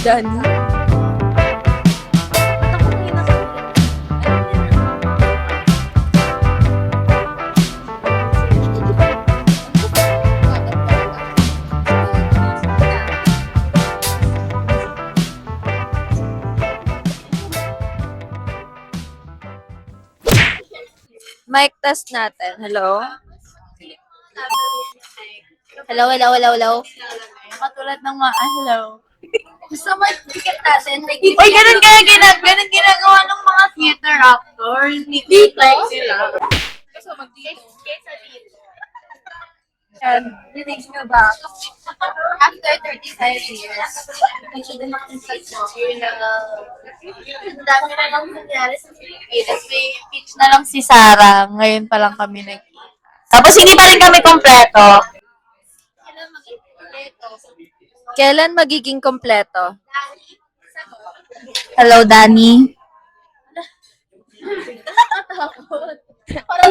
Danny. Mic test natin. Hello? Hello, hello, hello, hello. Katulad ng mga, hello. Gusto mo i-ticket natin? Uy, ganun ginagawa ng mga theater actors. Dito? So, mag-dito. Yan, dinig nyo ba? After 35 years, medyo din natin sa year na ang dami na lang nangyari sa Pilipinas. May pitch na lang si Sarah. Ngayon pa lang kami nagkita. Tapos hindi pa rin kami kompleto. Kailan magiging kompleto? Hello, Danny.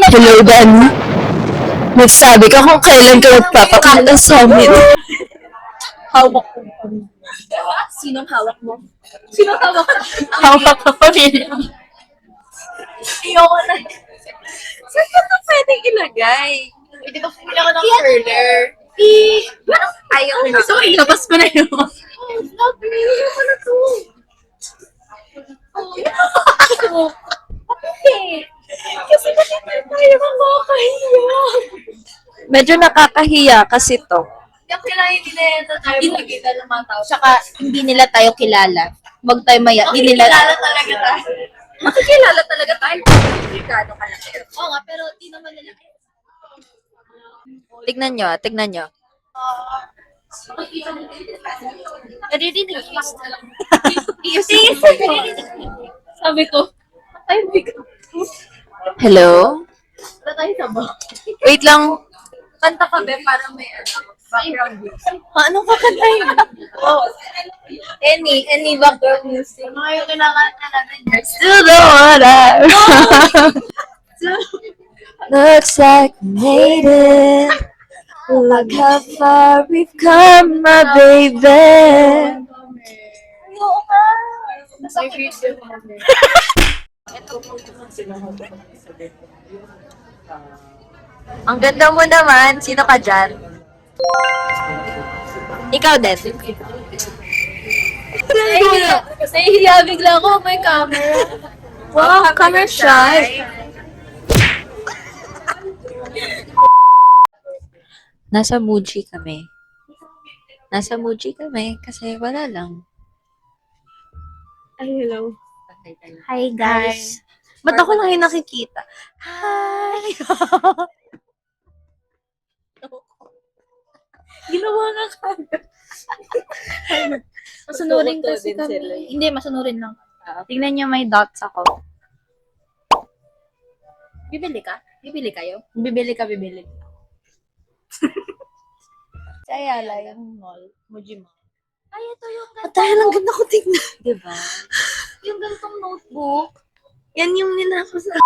Hello, Danny. Nagsabi ka kung kailan ka magpapakita sa amin. Hawak ko. Sinong hawak mo? Sinong hawak ko? Hawak ko pamilya. Ayoko na. Saan ka ito pwedeng ilagay? Hindi ba pumili ako ng curler? Ayaw na. So, ilabas ko na yun. Stop me. Ayoko na to. Bakit? Kasi nakita tayo makakahiya. Medyo nakakahiya kasi to. Yung kailangan hindi na ito tayo magkita ng mga tao. Tsaka hindi nila tayo kilala. Huwag tayo maya. Hindi nila kilala talaga tayo. Makikilala talaga tayo. Gano'ng kalaki. Oo nga, pero di naman nila. Tignan nyo, tignan nyo. Naririnig ko. Sabi ko, ay, bigo. Hello? Wala tayo sa ba? Wait lang. Kanta ka ba para may background music? Anong kakantahin? Oh, any background music. Ano yung kinakanta natin? To the water. Looks like we made it. Look how far we've come, my baby. Oo nga. Masakit. Ang ganda mo naman. Sino ka dyan? Ikaw din. Nahihiya bigla ako, may camera. Wow, camera shy. Nasa Muji kami. Kasi wala lang. Ay, hello. Hi, guys. Ba't ako lang yung nakikita? Hi! Ginawa nga kami. Masunurin kasi kami. Hindi, masunurin lang. Tingnan nyo, may dots ako. Bibili ka? Bibili kayo? Bibili ka, bibili. Sa Ayala, yung mall. Muji Mall. Ay, ito yung ganito. Dahil ang ganda ko tingnan. Diba? Yung ganitong notebook. Yan yung ninako sa...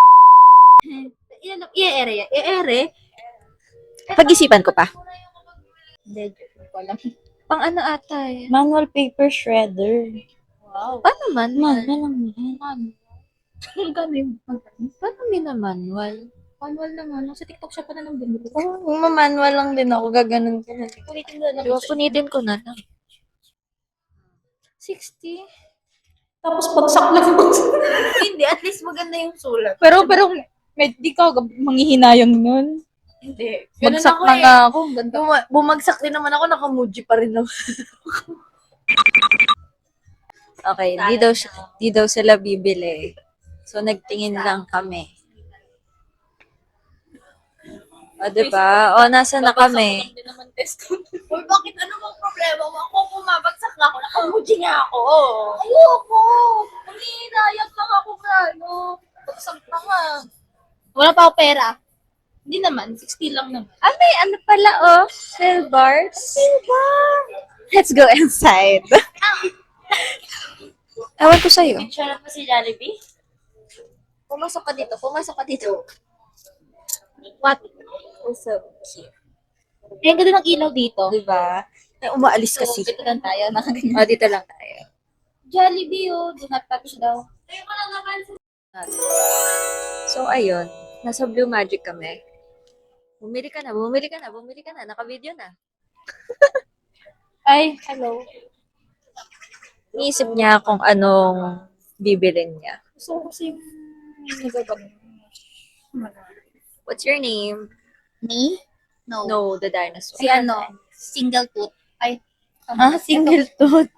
I-ere. Pag-isipan ko pa. Hindi, joke ko lang. Pang ano ata eh. Manual paper shredder. Wow. Paano manual? Lang yan. Ang galing. Paano minamanual? Manual naman. Sa TikTok siya pa na ng binili. Kung manual lang din ako, gaganon ko na. Ulitin na lang. Diba, punitin ko na lang. 60. Tapos pagsak lang ako. Hindi, at least maganda yung sulat. Pero, di ka manghihinayang nun. Hindi. Bagsak ako na eh. nga ako. Ganda. Bumagsak din naman ako, naka-muji pa rin ako. Okay, di daw sila bibili. So, nagtingin lang kami. O, diba? O, nasa na kami? Hindi naman test ko. Uy, bakit ano bang problema mo? Ako bumabagsak na ako, naka-muji nga ako. Ayoko. Nangihinayag lang ako na, ano. Bagsak na nga. Wala pa ako pera. Hindi naman, 60 lang naman. Ah, may ano pala, oh. Silvers. Silver! Let's go inside. Ewan ko sa'yo. Picture mo si Jollibee? Pumasok ka dito. What? So, Ay, ang ganda ng ilaw dito. diba? Umaalis kasi. Dito lang tayo, nakaganyan. O, dito lang tayo. Jollibee, oh. Do not touch daw. So, ayun. Nasa Blue Magic kami. Bumili ka na, bumili ka na, bumili ka na. Naka-video na. Ay, hello. Iniisip niya kung anong bibilin niya. Gusto ko kasi nagagam. What's your name? Me? No. No, the dinosaur. Si ano? Single tooth. Ay. Single tooth.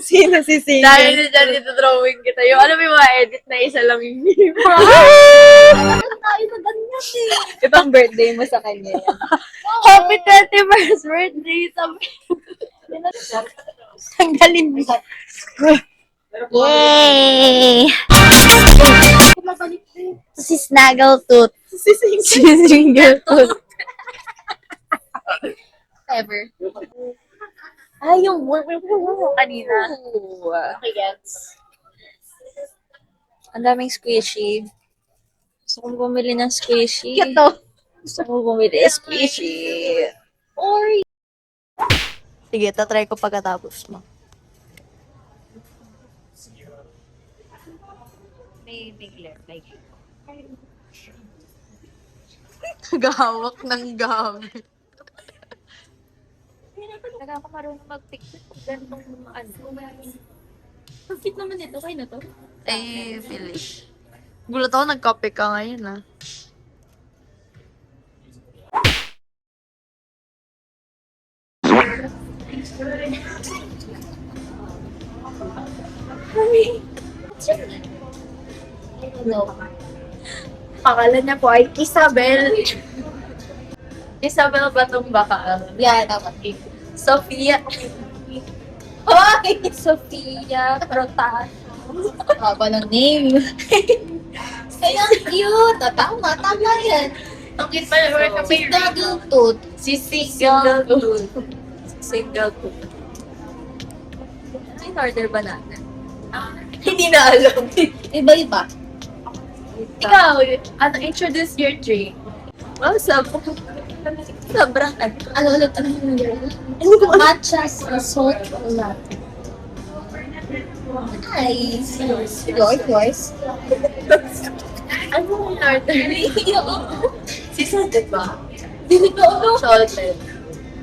Sino si Single? Dahil na dyan, dito drawing kita. Yung alam mo yung mga edit na isa lang yung Tayo na ganyan eh. Ibang birthday mo sa kanya yan. Happy 21st birthday! Sabi. Tanggalin mo. Yay! Si Snaggletooth. Si Single tooth. Ever. Ay, yung kanina. Okay, gets. Ang daming squishy. Gusto kong bumili ng squishy. Ito. Gusto kong bumili ng squishy. Or, Sige, tatry ko pagkatapos mo. May bigler. Like, Gahawak ng gamit. Taga ako marunong mag-picture. Ganitong ano. ang cute naman ito. Kayo na to? Eh, finish. Gulat ako, nag-copy ka ngayon, ah. No. Akala niya po ay Isabel. Isabel ba itong baka? Yeah, tama. Sofia. Hoy! Sofia Protasio. Haba ng name. Ay, ang cute. Tama, tama yan. Ang cute pa naman Si Snaggletooth. Si Single Tooth. Single Tooth. May order ba natin? Hindi na alam. Iba-iba. Ikaw, ano, introduce your drink. Wow, sobrang Ano ulit? Ano yun? Matcha salt latte. Nice. Yours. Ano yung order? Si Salted ba? Dili ko. Salted.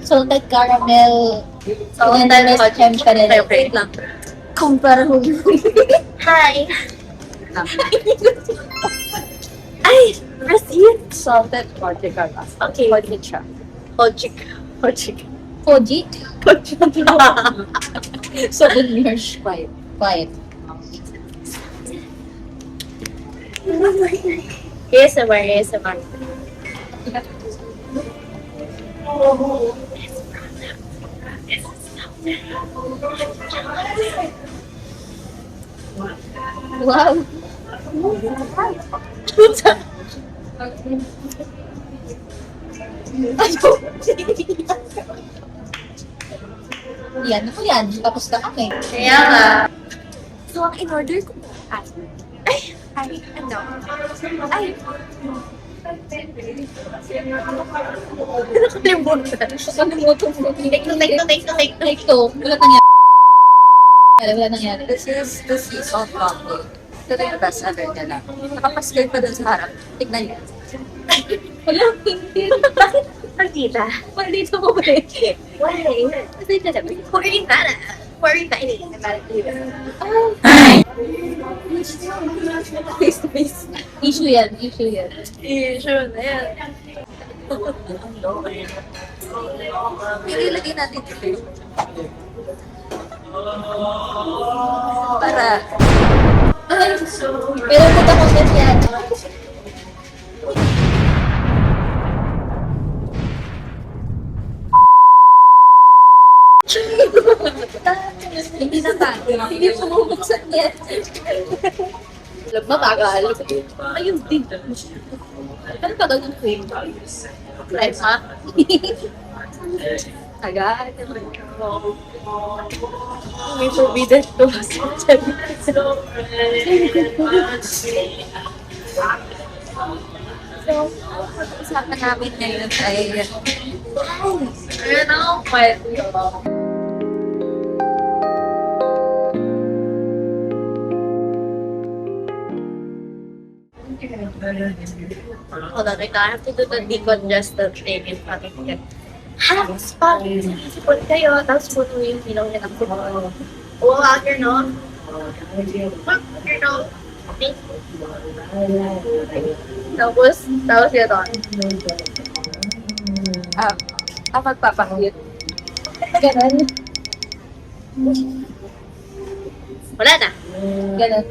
Salted caramel. Salted Vanilla creme Okay, wait lang. Kumpara mo. Hi! Ay! Brazil! Salted vodka. Okay. Vodka. Vodka. Koji? So, good nurse. Quiet. ASMR. Wow. Yan, ako yan. Tapos na kami. Kaya nga. So, ang in-order ko ano? Nakalimutan. Nakalimutan mo. Take two. Wala nangyari. This is the sea salt cocktail. Ito yung best ever nila. Nakapaskil pa dun sa harap. Tignan niyo. Wala, hindi. Bakit? Maldita. Maldito mo ba eh? Why? Maldita na. Pouring na. Pouring na. Face to face. Issue yan. Issue na yan. Ilagay natin dito. Para. Ay, pero punta ko yan. Hindi na tayo. Hindi mo bumuksan yan. Mabagal. Ayun din. Ano pa daw yung cream? Life hack. Agad. May forbidden to. So, usapan namin ngayon ay... Ayun ako, kwento. Hold on, I have to do the decongestant thing in front of you. Hands pa! Sipon kayo, tapos puno yung ilaw niya ng puno. Wag your nose. Wag your nose. Tapos yun doon. Magpapakit. Ganun. Wala na. Ganun.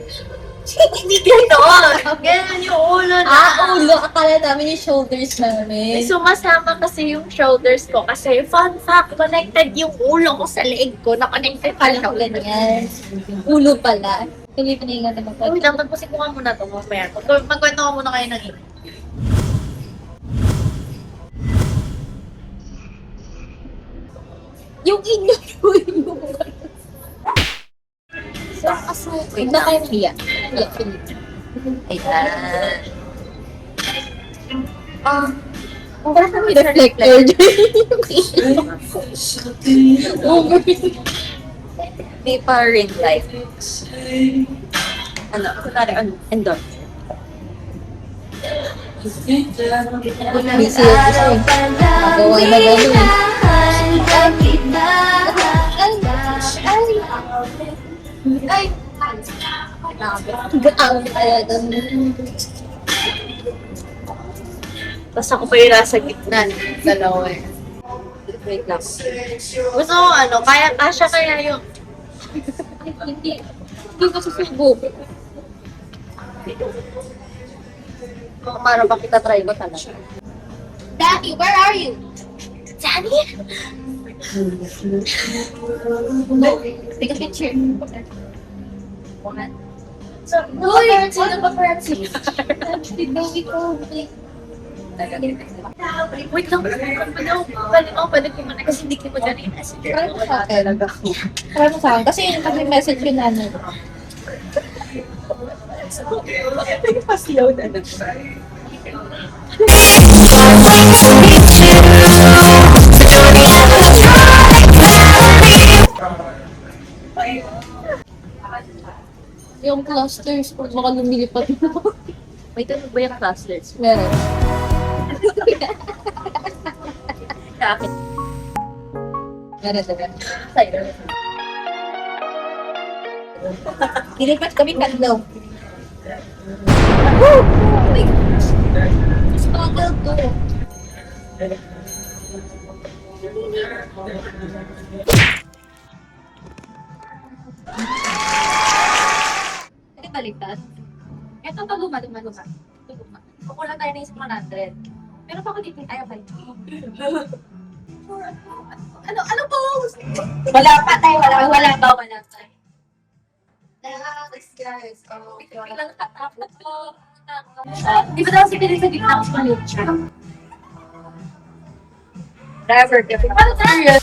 Hindi gano'n. Ganun yung ulo na. Ulo. Akala namin yung shoulders namin. Sumasama kasi yung shoulders ko kasi fun fact, connected yung ulo ko sa leeg ko na connected Akala sa ko shoulders. ganyan. Ulo pala. Hindi pa naingat naman Wait lang, tagpusin ko nga muna ito mamaya. Magkwento ko muna kayo ng ino. Yung inyo po yung... So, kasi... Huwag na kayo hiya. Hiya, hiya. Ayan. Parang kami reflector. Over. Di pa ring light. Ano? Kunwari, andon. Busy kasi. Magawa na gano'n. Ay! Gaang talaga. Tapos ako pa yung nasa gitna ng dalawa eh. Wait lang. Gusto ko ano, kasya kaya yung... Hindi ko susubok. Para ba kita try ko talaga? Daddy, where are you? Daddy? Take a picture. Uy! Sino ba Francis? Baby ko. Wait lang. Pwede ko muna kasi hindi ko ganina. Parang sa akin. Parang sa akin. Kasi yun kasi message yun ano. Pa-slow na lang. Yung clusters, pag baka lumilipat mo. Wait, ano ba yung clusters? Meron. Sa akin. Meron diba? Sa'yo. Dilipat kami tatlo. Struggle to. Pwede baliktad. Ito pa luma. Kukulang tayo na isang 100. Pero pa ako dito, ayaw kayo. Ano pose? Wala pa tayo, wala pa. Guys. Biglang tatapos ko. Di ba daw si Piling sa gitna ko sa maliit siya? Driver, Ano tayo?